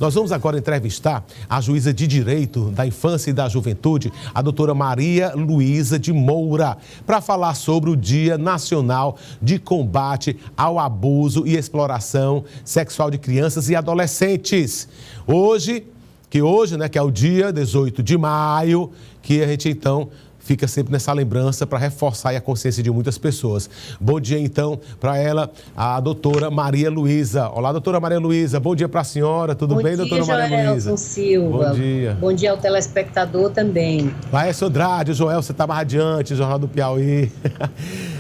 Nós vamos agora entrevistar a juíza de Direito da Infância e da Juventude, a doutora Maria Luísa de Moura, para falar sobre o Dia Nacional de Combate ao Abuso e Exploração Sexual de Crianças e Adolescentes. Hoje, que é o dia 18 de maio, que a gente então fica sempre nessa lembrança para reforçar a consciência de muitas pessoas. Bom dia, então, para ela, a doutora Maria Luísa. Olá, doutora Maria Luísa. Bom dia para a senhora. Tudo bem, doutora Maria Luísa? Bom dia, Joelson Silva. Bom dia. Bom dia ao telespectador também. Laércio Andrade, o Joel, você está mais radiante, Jornal do Piauí.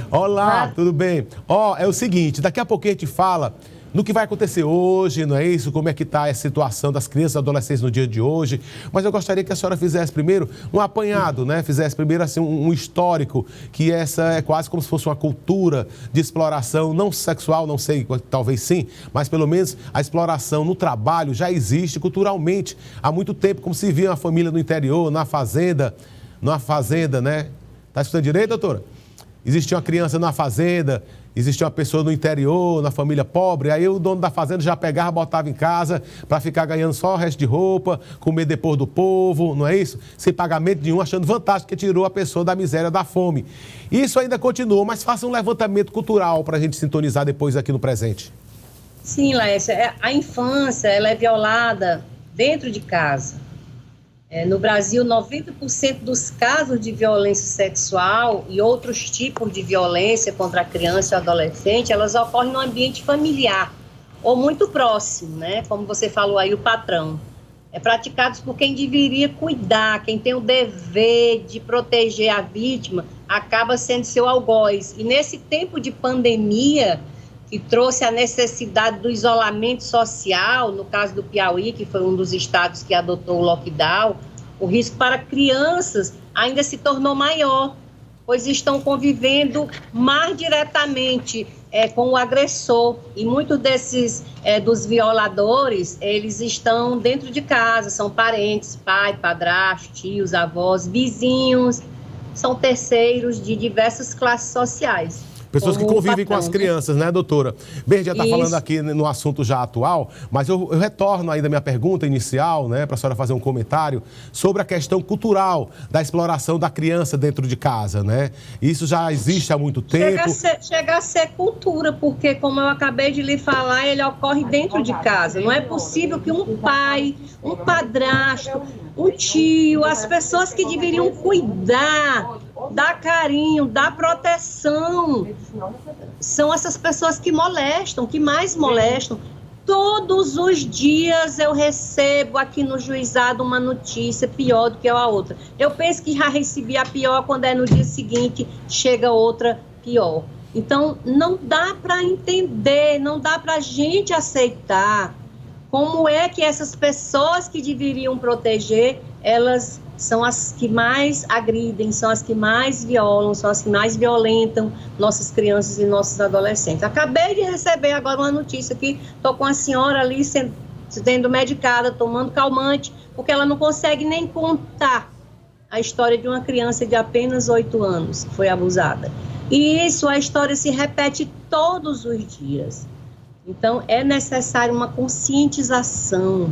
Olá, tudo bem? É o seguinte, daqui a pouquinho a gente fala no que vai acontecer hoje, não é isso? Como é que está a situação das crianças e adolescentes no dia de hoje. Mas eu gostaria que a senhora fizesse primeiro um apanhado, né? Fizesse primeiro assim, um histórico, que essa é quase como se fosse uma cultura de exploração, não sexual, não sei, talvez sim, mas pelo menos a exploração no trabalho já existe culturalmente há muito tempo, como se via uma família no interior, na fazenda, né? Está escutando direito, doutora? Existia uma criança na fazenda, existia uma pessoa no interior, na família pobre, aí o dono da fazenda já pegava, botava em casa para ficar ganhando só o resto de roupa, comer depois do povo, não é isso? Sem pagamento nenhum, achando vantagem que tirou a pessoa da miséria, da fome. Isso ainda continua, mas faça um levantamento cultural para a gente sintonizar depois aqui no presente. Sim, Laércio, a infância ela é violada dentro de casa. No Brasil, 90% dos casos de violência sexual e outros tipos de violência contra a criança e o adolescente, elas ocorrem no ambiente familiar ou muito próximo, né? Como você falou aí, o patrão. Praticados por quem deveria cuidar, quem tem o dever de proteger a vítima, acaba sendo seu algoz. E nesse tempo de pandemia, que trouxe a necessidade do isolamento social, no caso do Piauí, que foi um dos estados que adotou o lockdown, o risco para crianças ainda se tornou maior, pois estão convivendo mais diretamente com o agressor. E muitos dos violadores, eles estão dentro de casa, são parentes, pai, padrasto, tios, avós, vizinhos, são terceiros de diversas classes sociais. Pessoas que convivem com as crianças, né, doutora? Bem, já está falando aqui no assunto já atual, mas eu retorno aí da minha pergunta inicial, né, para a senhora fazer um comentário sobre a questão cultural da exploração da criança dentro de casa, né? Isso já existe há muito tempo. Chega a ser cultura, porque, como eu acabei de lhe falar, ele ocorre dentro de casa. Não é possível que um pai, um padrasto, um tio, as pessoas que deveriam cuidar, dar carinho, dar proteção, são essas pessoas que molestam, que mais molestam. Todos os dias eu recebo aqui no juizado uma notícia pior do que a outra. Eu penso que já recebi a pior, quando é no dia seguinte, chega outra pior. Então, não dá para entender, não dá para a gente aceitar como é que essas pessoas que deveriam proteger, elas são as que mais agridem, são as que mais violam, são as que mais violentam nossas crianças e nossos adolescentes. Acabei de receber agora uma notícia que estou com a senhora ali sendo medicada, tomando calmante, porque ela não consegue nem contar a história de uma criança de apenas 8 anos que foi abusada. E isso, a história se repete todos os dias. Então, é necessário uma conscientização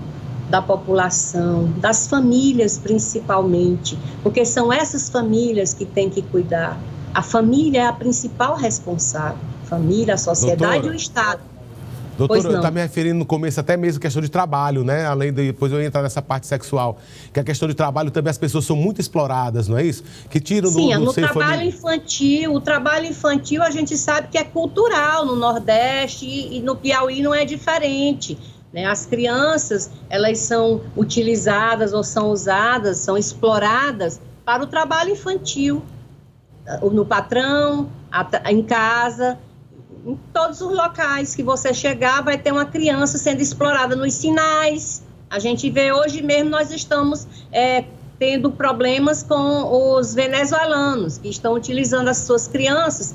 da população, das famílias principalmente, porque são essas famílias que têm que cuidar. A família é a principal responsável, a família, a sociedade e o Estado. Doutora, eu estava me referindo no começo até mesmo a questão de trabalho, né? Além de depois eu entrar nessa parte sexual, que a questão de trabalho também as pessoas são muito exploradas, não é isso? Que tiram Sim, do no seio trabalho infantil, o trabalho infantil a gente sabe que é cultural no Nordeste e no Piauí não é diferente. As crianças, elas são utilizadas ou são usadas, são exploradas para o trabalho infantil, no patrão, em casa, em todos os locais que você chegar vai ter uma criança sendo explorada nos sinais. A gente vê hoje mesmo, nós estamos tendo problemas com os venezuelanos que estão utilizando as suas crianças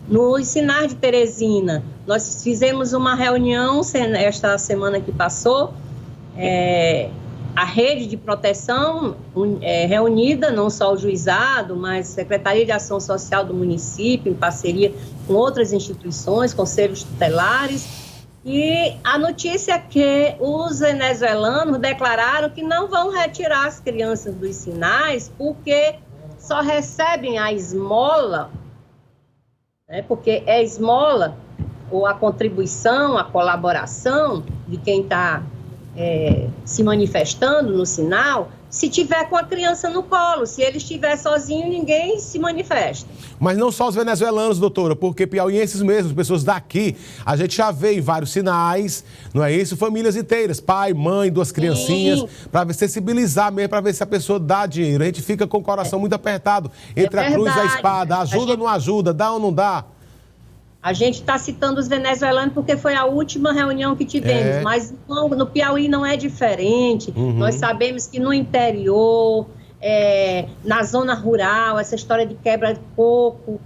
nos sinais de Teresina. Nós fizemos uma reunião esta semana que passou, a rede de proteção reunida, não só o juizado, mas a Secretaria de Ação Social do município, em parceria com outras instituições, conselhos tutelares, E a notícia é que os venezuelanos declararam que não vão retirar as crianças dos sinais porque só recebem a esmola, né, porque é esmola ou a contribuição, a colaboração de quem está se manifestando no sinal, se tiver com a criança no colo. Se ele estiver sozinho, ninguém se manifesta. Mas não só os venezuelanos, doutora, porque piauienses mesmos, pessoas daqui, a gente já vê em vários sinais, não é isso? Famílias inteiras, pai, mãe, duas criancinhas, para sensibilizar mesmo, para ver se a pessoa dá dinheiro. A gente fica com o coração muito apertado entre a cruz e a espada. Ajuda ou não ajuda? Dá ou não dá? A gente está citando os venezuelanos porque foi a última reunião que tivemos, mas no Piauí não é diferente. Nós sabemos que no interior, na zona rural, essa história de quebra de coco,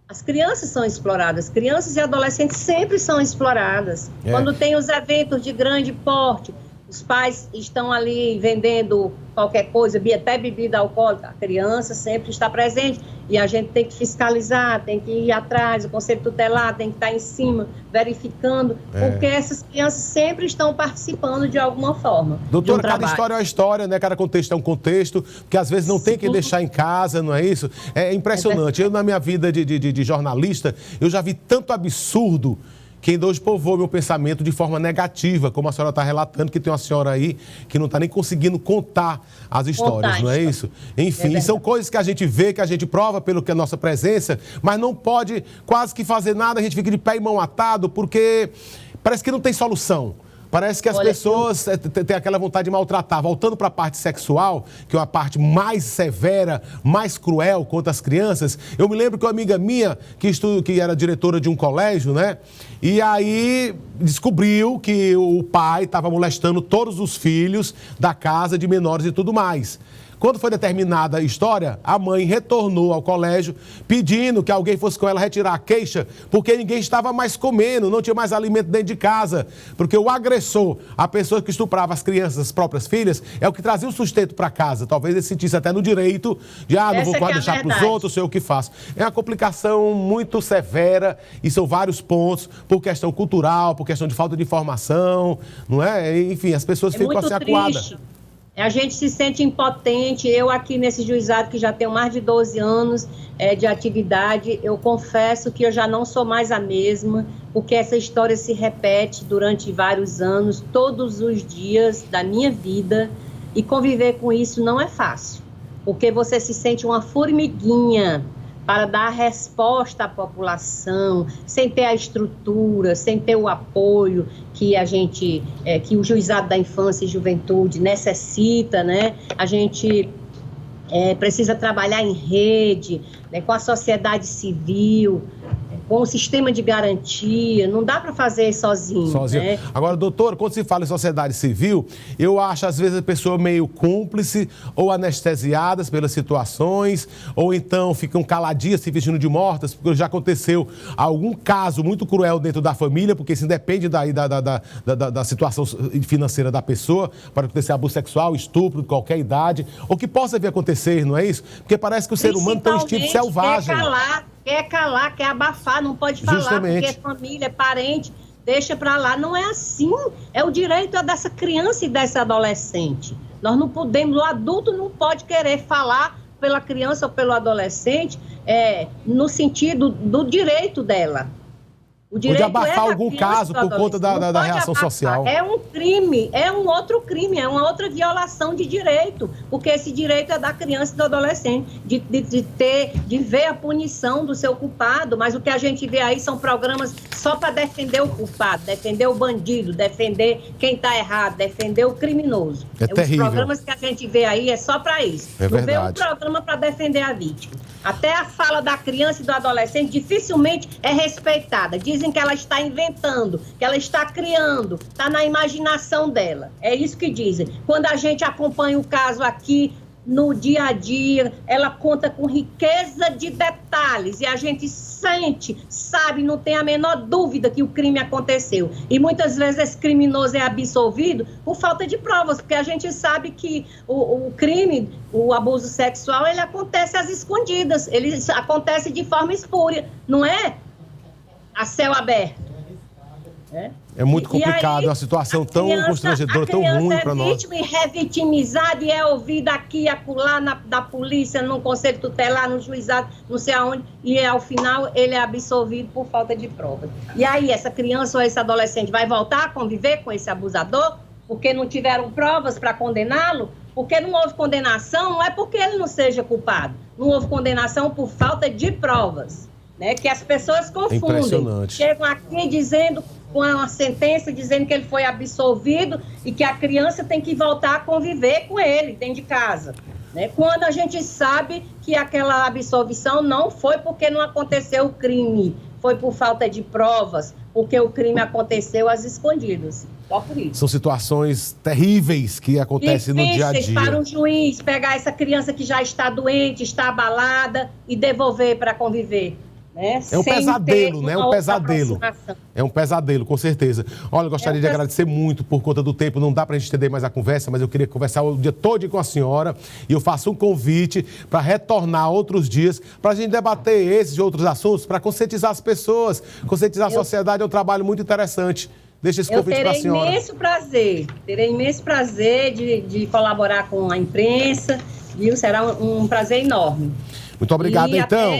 as crianças são exploradas. Crianças e adolescentes sempre são exploradas. Quando tem os eventos de grande porte, os pais estão ali vendendo qualquer coisa, até bebida alcoólica, a criança sempre está presente e a gente tem que fiscalizar, tem que ir atrás, o conselho tutelar tem que estar em cima, verificando, porque essas crianças sempre estão participando de alguma forma. Doutora, cada história é uma história, né? Cada contexto é um contexto, porque às vezes não tem que deixar em casa, não é isso? É impressionante. Eu, na minha vida de jornalista, eu já vi tanto absurdo que ainda hoje povoou meu pensamento de forma negativa, como a senhora está relatando, que tem uma senhora aí que não está nem conseguindo contar as histórias, não é isso? Enfim, são coisas que a gente vê, que a gente prova pelo que é a nossa presença, mas não pode quase que fazer nada, a gente fica de pé e mão atado, porque parece que não tem solução. Parece que as pessoas têm aquela vontade de maltratar. Voltando para a parte sexual, que é uma parte mais severa, mais cruel contra as crianças, eu me lembro que uma amiga minha, que era diretora de um colégio, né? E aí descobriu que o pai estava molestando todos os filhos da casa de menores e tudo mais. Quando foi determinada a história, a mãe retornou ao colégio pedindo que alguém fosse com ela retirar a queixa, porque ninguém estava mais comendo, não tinha mais alimento dentro de casa. Porque o agressor, a pessoa que estuprava as crianças, as próprias filhas, é o que trazia o sustento para casa. Talvez ele se sentisse até no direito de, não vou deixar para os outros, sei o que faço. É uma complicação muito severa e são vários pontos, por questão cultural, por questão de falta de informação, não é? Enfim, as pessoas ficam assim acuadas. A gente se sente impotente. Eu aqui nesse juizado, que já tenho mais de 12 anos de atividade, eu confesso que eu já não sou mais a mesma, porque essa história se repete durante vários anos, todos os dias da minha vida, e conviver com isso não é fácil, porque você se sente uma formiguinha para dar resposta à população, sem ter a estrutura, sem ter o apoio que a gente, que o Juizado da Infância e Juventude necessita, né? A gente precisa trabalhar em rede, né, com a sociedade civil, com o sistema de garantia, não dá para fazer sozinho. Né? Agora, doutor, quando se fala em sociedade civil, eu acho às vezes a pessoa meio cúmplice ou anestesiadas pelas situações, ou então ficam caladias se fingindo de mortas, porque já aconteceu algum caso muito cruel dentro da família, porque isso independe da situação financeira da pessoa, para acontecer abuso sexual, estupro de qualquer idade, ou que possa vir a acontecer, não é isso? Porque parece que o ser humano tem um instinto selvagem. Quer calar, quer abafar, não pode falar. Justamente. Porque é família, é parente, deixa pra lá. Não é assim. É o direito dessa criança e dessa adolescente. Nós não podemos, o adulto não pode querer falar pela criança ou pelo adolescente no sentido do direito dela. O direito de abafar algum caso por conta da reação social. É um crime, é um outro crime, é uma outra violação de direito, porque esse direito é da criança e do adolescente, de ver a punição do seu culpado, mas o que a gente vê aí são programas só para defender o culpado, defender o bandido, defender quem está errado, defender o criminoso. É terrível. Os programas que a gente vê aí é só para isso. Não vê um programa para defender a vítima. Até a fala da criança e do adolescente dificilmente é respeitada. Dizem que ela está inventando, que ela está criando, está na imaginação dela. É isso que dizem. Quando a gente acompanha o caso aqui no dia a dia, ela conta com riqueza de detalhes e a gente sente, sabe, não tem a menor dúvida que o crime aconteceu. E muitas vezes esse criminoso é absolvido por falta de provas, porque a gente sabe que o crime, o abuso sexual, ele acontece às escondidas, ele acontece de forma espúria, não é a céu aberto. É muito complicado, aí, é uma situação tão constrangedora, tão ruim para nós. A criança é vítima e revitimizada e é ouvida aqui e acolá da polícia, no conselho tutelar, no juizado, não sei aonde, e ao final ele é absolvido por falta de provas. E aí essa criança ou esse adolescente vai voltar a conviver com esse abusador porque não tiveram provas para condená-lo? Porque não houve condenação, não é porque ele não seja culpado, não houve condenação por falta de provas, né? Que as pessoas confundem, chegam aqui dizendo, com uma sentença dizendo que ele foi absolvido e que a criança tem que voltar a conviver com ele dentro de casa, né? Quando a gente sabe que aquela absolvição não foi porque não aconteceu o crime, foi por falta de provas, porque o crime aconteceu às escondidas. Só por isso. São situações terríveis que acontecem no dia a dia. Para o juiz pegar essa criança que já está doente, está abalada e devolver para conviver. Né? É um pesadelo, né? É um pesadelo. É um pesadelo, com certeza. Olha, eu gostaria de agradecer muito por conta do tempo. Não dá para a gente estender mais a conversa, mas eu queria conversar o dia todo com a senhora. E eu faço um convite para retornar outros dias, para a gente debater esses e outros assuntos, para conscientizar as pessoas, conscientizar a sociedade. É um trabalho muito interessante. Deixa esse convite para a senhora. Terei imenso prazer de colaborar com a imprensa, viu? Será um prazer enorme. Muito obrigado, então.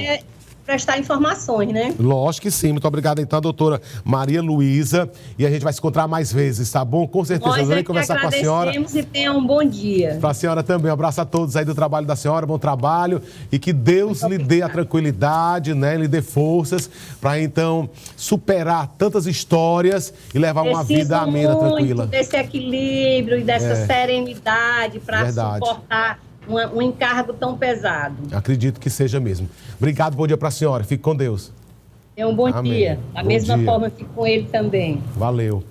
Prestar informações, né? Lógico que sim. Muito obrigado, então, doutora Maria Luísa. E a gente vai se encontrar mais vezes, tá bom? Com certeza. Nós eu conversar com a senhora. E tenha um bom dia. Para a senhora também. Um abraço a todos aí do trabalho da senhora. Bom trabalho. E que Deus lhe dê a tranquilidade, né? Lhe dê forças para, então, superar tantas histórias e levar uma vida amena, tranquila. Desse equilíbrio e dessa serenidade para suportar um encargo tão pesado. Acredito que seja mesmo. Obrigado, bom dia para a senhora. Fique com Deus. Tenha um bom dia. Da mesma forma, eu fico com ele também. Valeu.